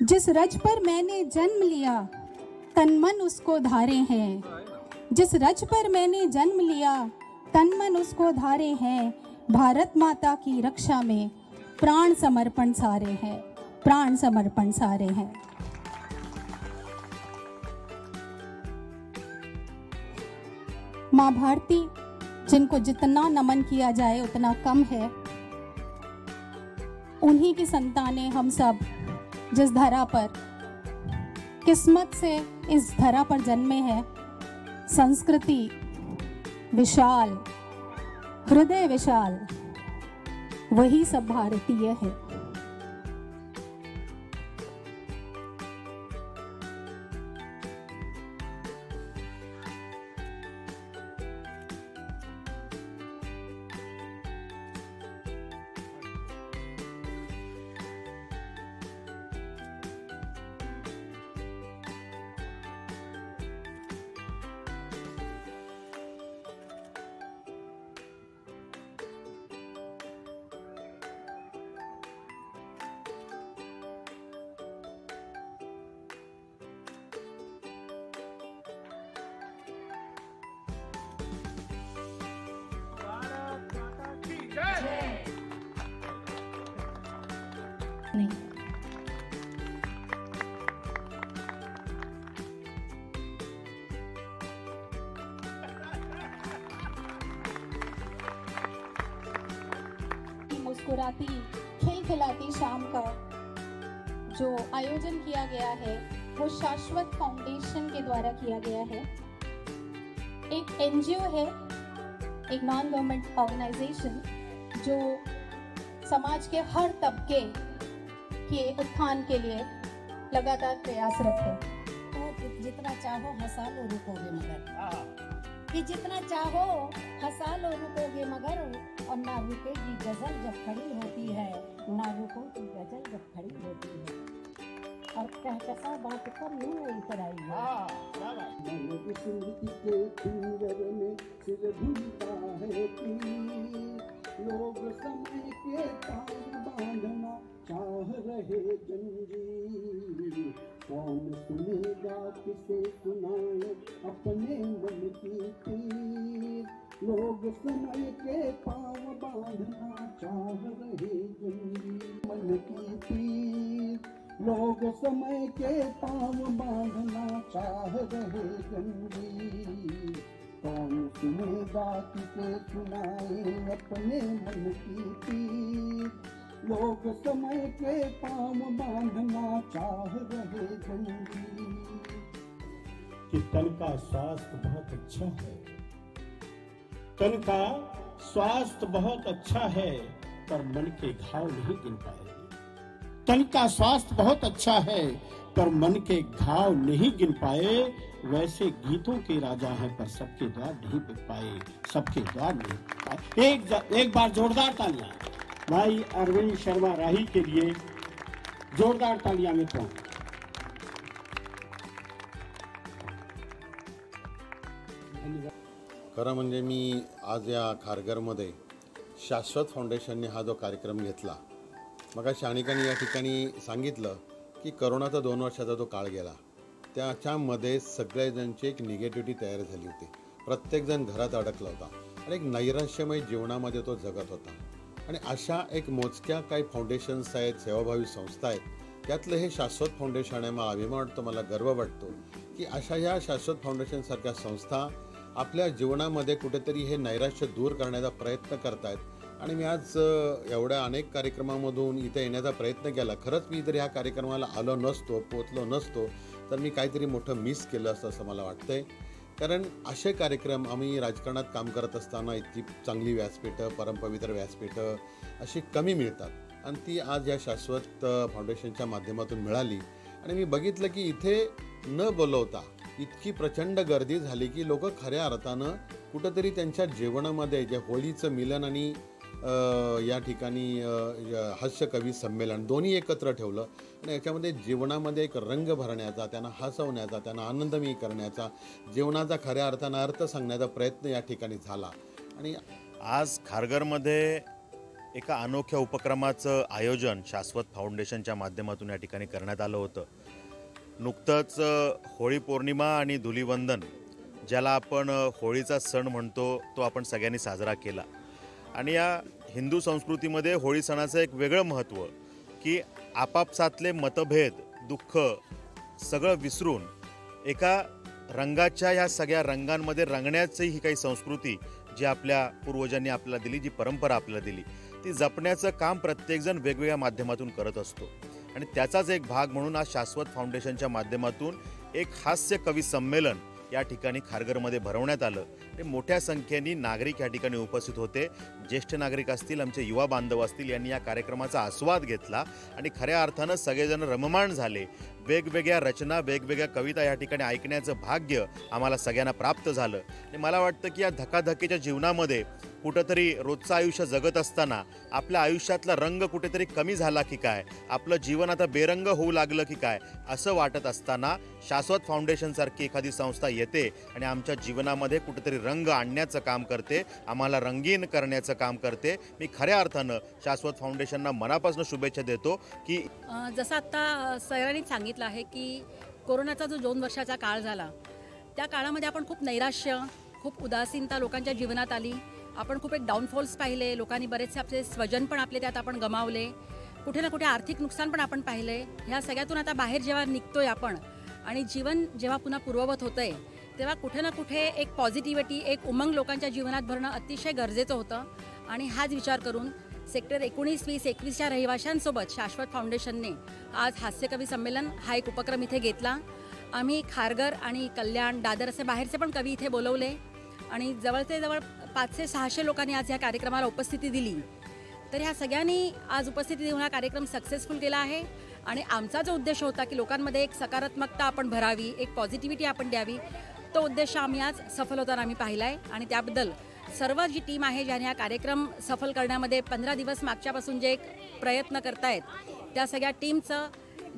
जिस रज पर मैंने जन्म लिया तन मन उसको धारे हैं। जिस रज पर मैंने जन्म लिया तन मन उसको धारे हैं। भारत माता की रक्षा में प्राण समर्पण सारे हैं, प्राण समर्पण सारे हैं। माँ भारती जिनको जितना नमन किया जाए उतना कम है, उन्हीं की संतानें हम सब जिस धरा पर किस्मत से इस धरा पर जन्मे हैं। संस्कृति विशाल, हृदय विशाल, वही सब भारतीय है। नहीं मुस्कुराती खिलखिलाती शाम का जो आयोजन किया गया है वो शाश्वत फाउंडेशन के द्वारा किया गया है। एक एनजीओ है, एक नॉन गवर्नमेंट ऑर्गेनाइजेशन जो समाज के हर तबके के उत्थान के लिए लगातार प्रयासरत है। तो जितना चाहो हंसा लो रुकोगे मगर, कि जितना चाहो हंसा लो रुकोगे मगर, और ना रुकेगी गजल जब खड़ी होती है, ना रुकोगी गजल जब खड़ी होती है। और कहकसा बात पर यूं उतराई लोग समय के तार बांधना चाह रहे जंजीर, कौन सुनेगा किसे सुनाए अपने मन की पीर। लोग समय के पाँव बांधना चाह रहे जंजीर, मन की पीर। लोग समय के पाँव बांधना चाह रहे जंजीर, कौन सुनेगा किसे सुनाए अपने मन की पीर। लोग समय के पाँव बांधना चाह रहे जंजीर। कि तन का स्वास्थ्य बहुत अच्छा है, तन का स्वास्थ्य बहुत अच्छा है, पर मन के घाव नहीं गिन पाए। तन का स्वास्थ्य बहुत अच्छा है पर मन के घाव नहीं गिन पाए। वैसे गीतों के राजा हैं पर सबके द्वार नहीं बिक पाए, सबके द्वार नहीं बिक पाए। एक बार जोरदार तालियां भाई अरविंद शर्मा राही के लिए, जोरदार तालियां मित्रों। खरं म्हणजे मी आज या खारघरमध्ये शाश्वत फाउंडेशनने हा जो कार्यक्रम घेतला, मग शानिकांनी या ठिकाणी सांगितलं की करोनाचा 2 वर्षाचा जो काळ गेला त्याच्यामध्ये सगळेजणची एक निगेटिव्हिटी तयार झाली होती। प्रत्येकजण घरात अडकला होता आणि एक नैराश्यमय जीवनामध्ये तो जगत होता। आणि अशा एक मोजक्या काही फाउंडेशन्स आहेत, सेवाभावी संस्था आहेत, त्यातलं हे शाश्वत फाउंडेशन आहे। मला अभिमान वाटतो, मला गर्व वाटतो की अशा ह्या शाश्वत फाउंडेशनसारख्या संस्था आपल्या जीवनामध्ये कुठेतरी हे नैराश्य दूर करण्याचा प्रयत्न करतायत। आणि मी आज एवढ्या अनेक कार्यक्रमांमधून इथे येण्याचा प्रयत्न केला। खरंच मी जर ह्या कार्यक्रमाला आलो नसतो, पोचलो नसतो, तर मी काहीतरी मोठं मिस केलं असतं असं मला वाटतंय। कारण असे कार्यक्रम आम्ही राजकारणात काम करत असताना इतकी चांगली व्यासपीठं, परमपवित्र व्यासपीठं अशी कमी मिळतात आणि ती आज या शाश्वत फाउंडेशनच्या माध्यमातून मिळाली। आणि मी बघितलं की इथे न बोलवता इतकी प्रचंड गर्दी झाली की लोक खऱ्या अर्थानं कुठेतरी त्यांच्या जीवनामध्ये जे होळीचं मिलन आणि या ठिकाणी हास्य कवी संमेलन दोन्ही एकत्र ठेवलं आणि याच्यामध्ये जीवनामध्ये एक रंग भरण्याचा, त्यांना हसवण्याचा, त्यांना आनंदमयी करण्याचा, जीवनाचा खऱ्या अर्थानं अर्थ सांगण्याचा प्रयत्न या ठिकाणी झाला। आणि आज खारघरमध्ये एका अनोख्या उपक्रमाचं आयोजन शाश्वत फाउंडेशनच्या माध्यमातून या ठिकाणी करण्यात आलं होतं. नुकतंच होळी पौर्णिमा आणि धुलीवंदन, ज्याला आपण होळीचा सण म्हणतो, तो आपण सगळ्यांनी साजरा केला. आणि या हिंदू संस्कृतीमध्ये होळी सणाचं एक वेगळं महत्त्व, की आपापसातले मतभेद, दुःख सगळं विसरून एका रंगाच्या ह्या सगळ्या रंगांमध्ये रंगण्याची ही काही संस्कृती जी आपल्या पूर्वजांनी आपल्याला दिली, जी परंपरा आपल्याला दिली, ती जपण्याचं काम प्रत्येकजण वेगवेगळ्या माध्यमातून करत असतो. आणि त्याचाच एक भाग म्हणून आज शाश्वत फाउंडेशनच्या माध्यमातून एक हास्य कवी संमेलन या ठिकाणी खारघरमध्ये भरवण्यात आलं. ते मोठ्या संख्येने नागरिक या ठिकाणी उपस्थित होते. ज्येष्ठ नागरिक असतील, आमचे युवा बांधव असतील, यांनी या कार्यक्रमाचा आस्वाद घेतला आणि खऱ्या अर्थानं सगळेजण रममाण झाले. वेगवेगळ्या रचना, वेगवेगळ्या कविता या ठिकाणी ऐकण्याचं भाग्य आम्हाला सगळ्यांना प्राप्त झालं. आणि मला वाटतं की या धकाधकीच्या जीवनामध्ये कुठंतरी रोजचं आयुष्य जगत असताना आपल्या आयुष्यातला रंग कुठेतरी कमी झाला की काय, आपलं जीवन आता बेरंग होऊ लागलं की काय, असं वाटत असताना शाश्वत फाउंडेशनसारखी एखादी संस्था येते आणि आमच्या जीवनामध्ये कुठेतरी रंग आणण्याचं काम करते, आम्हाला रंगीन करण्याचं काम करते. मी खऱ्या अर्थानं शाश्वत फाउंडेशनना मनापासून शुभेच्छा देतो. की जसं आत्ता सरांनी सांगितलं आहे की कोरोनाचा जो 2 वर्षाचा काळ झाला, त्या काळामध्ये आपण खूप नैराश्य, खूप उदासीनता लोकांच्या जीवनात आली. आपण खूप एक डाऊनफॉल्स पाहिले. लोकांनी बरेचसे आपले स्वजन पण आपले त्यात आपण गमावले. कुठे ना कुठे आर्थिक नुकसान पण आपण पाहिले. ह्या सगळ्यातून आता बाहेर जेव्हा निघतोय आपण आणि जीवन जेव्हा पुन्हा पूर्ववत होतंय, तेव्हा कुठे ना कुठे एक पॉझिटिव्हिटी, एक उमंग लोकांच्या जीवनात भरणं अतिशय गरजेचं होतं. आणि हाच विचार करून सेक्टर 19, 20, 21च्या रहिवाशांसोबत शाश्वत फाउंडेशनने आज हास्यकवी संमेलन हा एक उपक्रम इथे घेतला. आम्ही खारघर आणि कल्याण, दादर असे बाहेरचे पण कवी इथे बोलवले आणि जवळचे जवळ 500 ते 600 लोकांनी आज ह्या कार्यक्रमाला उपस्थिती दिली. तर ह्या सगळ्यांनी आज उपस्थिती देऊन हा कार्यक्रम सक्सेसफुल केला आहे. आणि आमचा जो उद्देश होता की लोकांमध्ये एक सकारात्मकता आपण भरावी, एक पॉझिटिव्हिटी आपण द्यावी, तो उद्देश आम्ही आज सफल होताना आम्ही पाहिला आहे. आणि त्याबद्दल सर्व जी टीम आहे, ज्याने हा कार्यक्रम सफल करण्यामध्ये 15 दिवस मागच्यापासून जे एक प्रयत्न करतायत, त्या सगळ्या टीमचं,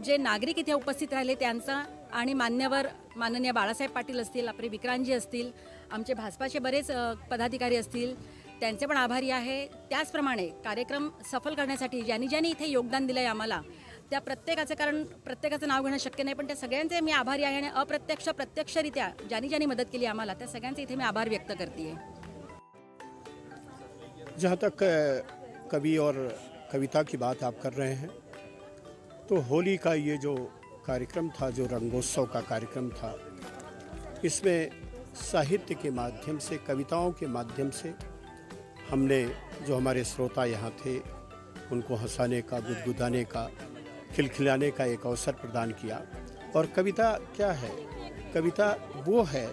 जे नागरिक इथे उपस्थित राहिले त्यांचं, आणि माननीय बाळासाहेब पाटील असतील, आपले विक्रांतजी असतील, आमचे भाजपाचे बरेच पदाधिकारी असतील, त्यांचे पण आभारी आहे. त्याचप्रमाणे कार्यक्रम सफल करण्यासाठी ज्यांनी इथे योगदान दिलं आहे आम्हाला, त्या प्रत्येकाचं, कारण प्रत्येकाचं नाव घेणं शक्य नाही, पण त्या सगळ्यांचे मी आभारी आहे. आणि प्रत्यक्षरित्या ज्यांनी मदत केली आम्हाला, त्या सगळ्यांचे इथे मी आभार व्यक्त करते. जहाँ तक कवि और कविता की बात आप कर रहे हैं, तो होली का ये जो कार्यक्रम था, जो रंगोत्सव का कार्यक्रम था, इसमें साहित्य के माध्यम से, कविताओं के माध्यम से हमने जो हमारे श्रोता यहाँ थे उनको हंसाने का, गुदगुदाने का, खिलखिलाने का एक अवसर प्रदान किया. और कविता क्या है? कविता वो है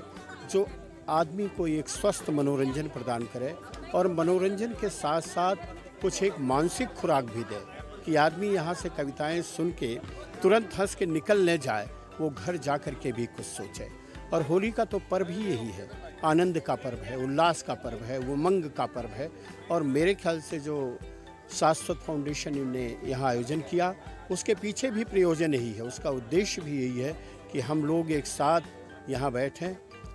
जो आदमी को एक स्वस्थ मनोरंजन प्रदान करे और मनोरंजन के साथ साथ कुछ एक मानसिक खुराक भी दे कि आदमी यहाँ से कविताएं सुन के तुरंत हंस के निकल न जाए, वो घर जा कर के भी कुछ सोचे. और होली का तो पर्व ही यही है, आनंद का पर्व है, उल्लास का पर्व है, उमंग का पर्व है. और मेरे ख्याल से जो शाश्वत फाउंडेशन ने यहाँ आयोजन किया, उसके पीछे भी प्रयोजन यही है, उसका उद्देश्य भी यही है कि हम लोग एक साथ यहाँ बैठें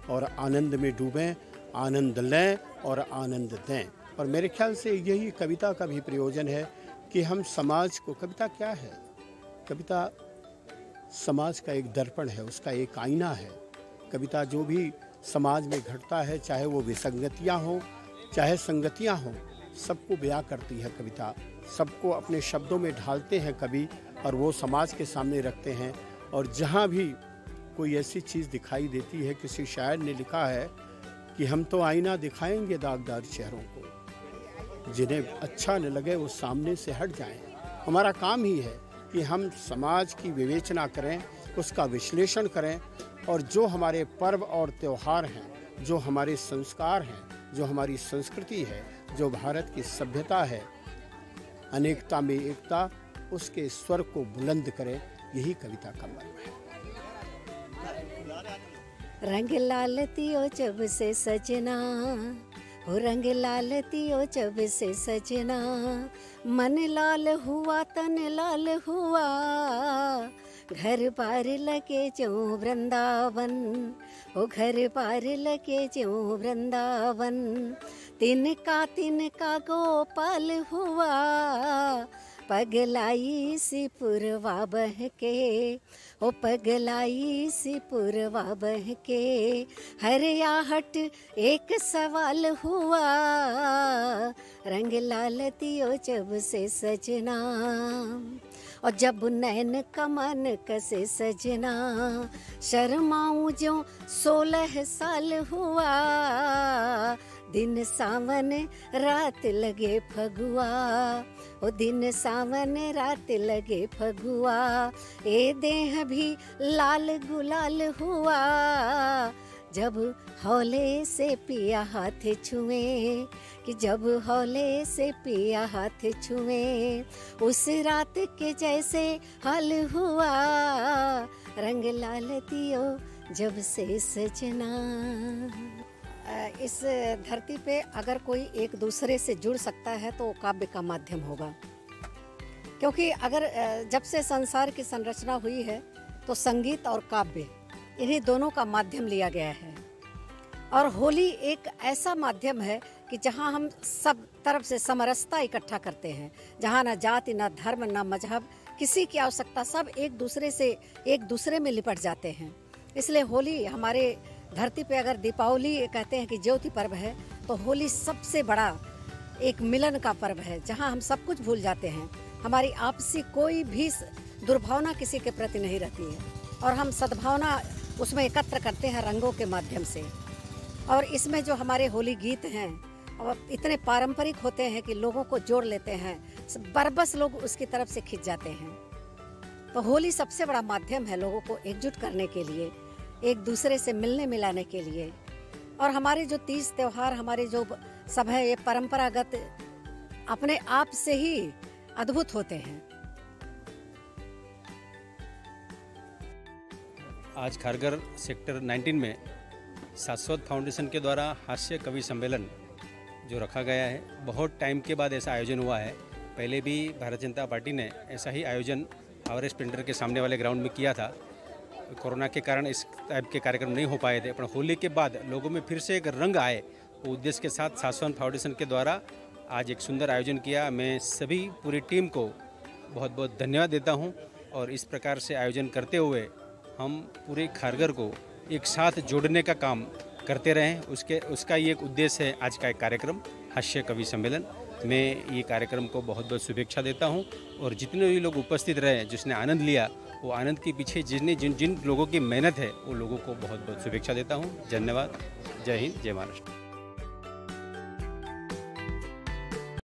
और आनंद में डूबें, आनंद लें और आनंद दें. और मेरे ख्याल से यही कविता का भी प्रयोजन है कि हम समाज को, कविता क्या है? कविता समाज का एक दर्पण है, उसका एक आईना है. कविता जो भी समाज में घटता है, चाहे वो विसंगतियाँ हों, चाहे संगतियाँ हों, सबको बयां करती है कविता. सबको अपने शब्दों में ढालते हैं कवि और वो समाज के सामने रखते हैं. और जहाँ भी कोई ऐसी चीज़ दिखाई देती है, किसी शायर ने लिखा है कि हम तो आईना दिखाएंगे दागदार चेहरों को, जिन्हें अच्छा न लगे वो सामने से हट जाएं. हमारा काम ही है कि हम समाज की विवेचना करें, उसका विश्लेषण करें, और जो हमारे पर्व और त्यौहार हैं, जो हमारे संस्कार हैं, जो हमारी संस्कृति है, जो भारत की सभ्यता है, अनेकता में एकता, उसके स्वर को बुलंद करें. यही कविता का मर्म है. रंग लाल तियो जब से सजना, हो रंग लाल तियो जब से सजना, मन लाल हुआ तन लाल हुआ, घर बार लगे जो वृंदावन, ओ घर बार लगे जो वृंदावन। तिनका गोपाल हुआ, पगलाई सी पुरवा बह के, ओ पगलाई सी पुरवा बह के। हरियाहट एक सवाल हुआ, रंग लाल दियो जब से सजना, और जब नैन कमान कसे सजना। शर्माऊं जो 16 साल हुआ, दिन सावन रात लगे फगुआ, ओ दिन सावन रात लगे फगुआ। ए देह भी लाल गुलाल हुआ, जब हौले से पिया हाथ छुए, कि जब हौले से पिया हाथ छुए। उस रात के जैसे हाल हुआ, रंग लाल दियो जब से सजना। इस धरती पे अगर कोई एक दूसरे से जुड़ सकता है तो काव्य का माध्यम होगा, क्योंकि अगर जब से संसार की संरचना हुई है तो संगीत और काव्य इन्हीं दोनों का माध्यम लिया गया है। और होली एक ऐसा माध्यम है कि जहाँ हम सब तरफ से समरसता इकट्ठा करते हैं, जहाँ ना जाति ना धर्म ना मजहब किसी की आवश्यकता, सब एक दूसरे से एक दूसरे में लिपट जाते हैं। इसलिए होली हमारे धरती पे, अगर दीपावली कहते हैं कि ज्योति पर्व है, तो होली सबसे बड़ा एक मिलन का पर्व है, जहाँ हम सब कुछ भूल जाते हैं। हमारी आपसी कोई भी दुर्भावना किसी के प्रति नहीं रहती है, और हम सद्भावना उसमें एकत्र करते हैं रंगों के माध्यम से। और इसमें जो हमारे होली गीत हैं और इतने पारंपरिक होते हैं कि लोगों को जोड़ लेते हैं, बरबस लोग उसकी तरफ से खिंच जाते हैं। तो होली सबसे बड़ा माध्यम है लोगों को एकजुट करने के लिए, एक दूसरे से मिलने मिलाने के लिए। और हमारे जो तीज त्योहार हमारे जो सब है, ये परंपरागत अपने आप से ही अद्भुत होते हैं। आज खारगर सेक्टर 19 में शाश्वत फाउंडेशन के द्वारा हास्य कवि सम्मेलन जो रखा गया है, बहुत टाइम के बाद ऐसा आयोजन हुआ है। पहले भी भारतीय जनता पार्टी ने ऐसा ही आयोजन आवर स्प्लेंडर के सामने वाले ग्राउंड में किया था। कोरोना के कारण इस टाइप के कार्यक्रम नहीं हो पाए थे, पर होली के बाद लोगों में फिर से एक रंग आए, वो उद्देश्य के साथ शाश्वत फाउंडेशन के द्वारा आज एक सुंदर आयोजन किया। मैं सभी पूरी टीम को बहुत बहुत धन्यवाद देता हूँ। और इस प्रकार से आयोजन करते हुए हम पूरे खारगर को एक साथ जोड़ने का काम करते रहें, उसका ये एक उद्देश्य है आज का एक कार्यक्रम हास्य कवि सम्मेलन। मैं ये कार्यक्रम को बहुत बहुत शुभेच्छा देता हूँ, और जितने भी लोग उपस्थित रहे, जिसने आनंद लिया, वो आनंद के पीछे जिन लोगों की मेहनत है, वो लोगों को बहुत बहुत शुभेच्छा देता हूँ। धन्यवाद। जय हिंद, जय महाराष्ट्र।